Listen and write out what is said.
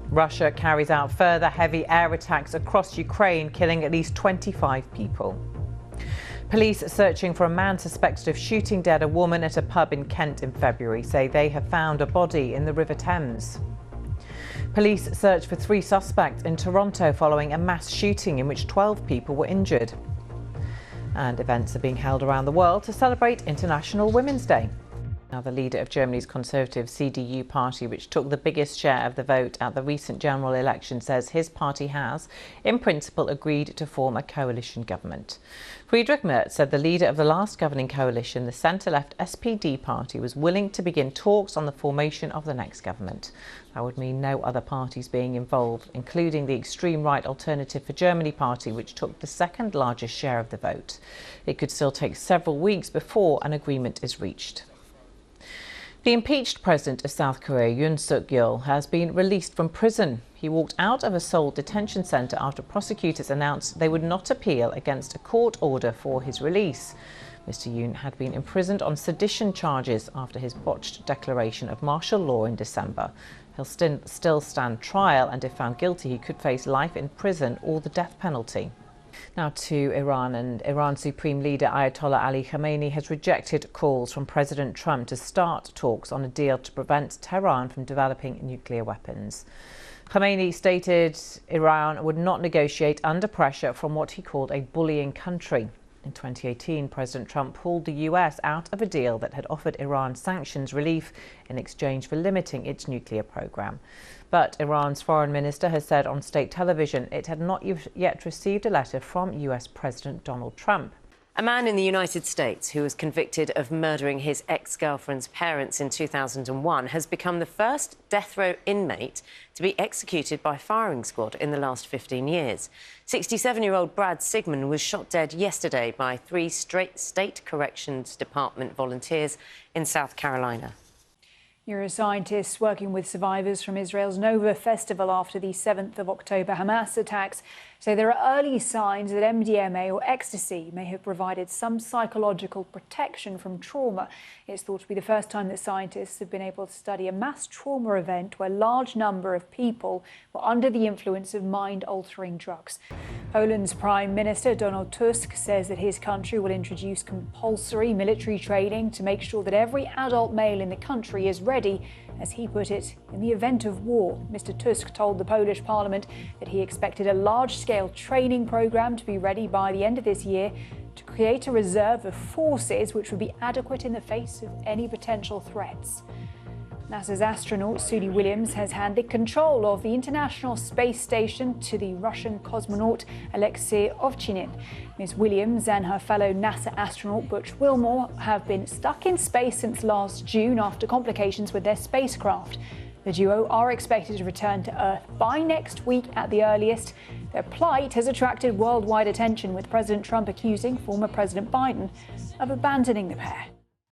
Russia carries out further heavy air attacks across Ukraine, killing at least 25 people. Police searching for a man suspected of shooting dead a woman at a pub in Kent in February say they have found a body in the River Thames. Police search for 3 suspects in Toronto following a mass shooting in which 12 people were injured. And events are being held around the world to celebrate International Women's Day. Now, the leader of Germany's Conservative CDU party, which took the biggest share of the vote at the recent general election, says his party has, in principle, agreed to form a coalition government. Friedrich Merz said the leader of the last governing coalition, the centre-left SPD party, was willing to begin talks on the formation of the next government. That would mean no other parties being involved, including the extreme right Alternative for Germany party, which took the second largest share of the vote. It could still take several weeks before an agreement is reached. The impeached president of South Korea, Yoon Suk-yeol, has been released from prison. He walked out of a Seoul detention centre after prosecutors announced they would not appeal against a court order for his release. Mr. Yoon had been imprisoned on sedition charges after his botched declaration of martial law in December. He'll still stand trial, and if found guilty, he could face life in prison or the death penalty. Now to Iran, and Iran's Supreme Leader Ayatollah Ali Khamenei has rejected calls from President Trump to start talks on a deal to prevent Tehran from developing nuclear weapons. Khamenei stated Iran would not negotiate under pressure from what he called a bullying country. In 2018, President Trump pulled the US out of a deal that had offered Iran sanctions relief in exchange for limiting its nuclear program. But Iran's foreign minister has said on state television it had not yet received a letter from US President Donald Trump. A man in the United States who was convicted of murdering his ex-girlfriend's parents in 2001 has become the first death row inmate to be executed by firing squad in the last 15 years. 67-year-old Brad Sigmund was shot dead yesterday by 3 state corrections department volunteers in South Carolina. Neuroscientists working with survivors from Israel's Nova festival after the 7th of October Hamas attacks say there are early signs that MDNA or ecstasy may have provided some psychological protection from trauma. It's thought to be the first time that scientists have been able to study a mass trauma event where a large number of people were under the influence of mind-altering drugs. Poland's Prime Minister Donald Tusk says that his country will introduce compulsory military training to make sure that every adult male in the country is ready, as he put it, in the event of war. Mr. Tusk told the Polish Parliament that he expected a large-scale training programme to be ready by the end of this year to create a reserve of forces which would be adequate in the face of any potential threats. NASA's astronaut Suli Williams has handed control of the International Space Station to the Russian cosmonaut Alexei Ovchinin. Ms. Williams and her fellow NASA astronaut Butch Wilmore have been stuck in space since last June after complications with their spacecraft. The duo are expected to return to Earth by next week at the earliest. Their plight has attracted worldwide attention, with President Trump accusing former President Biden of abandoning the pair.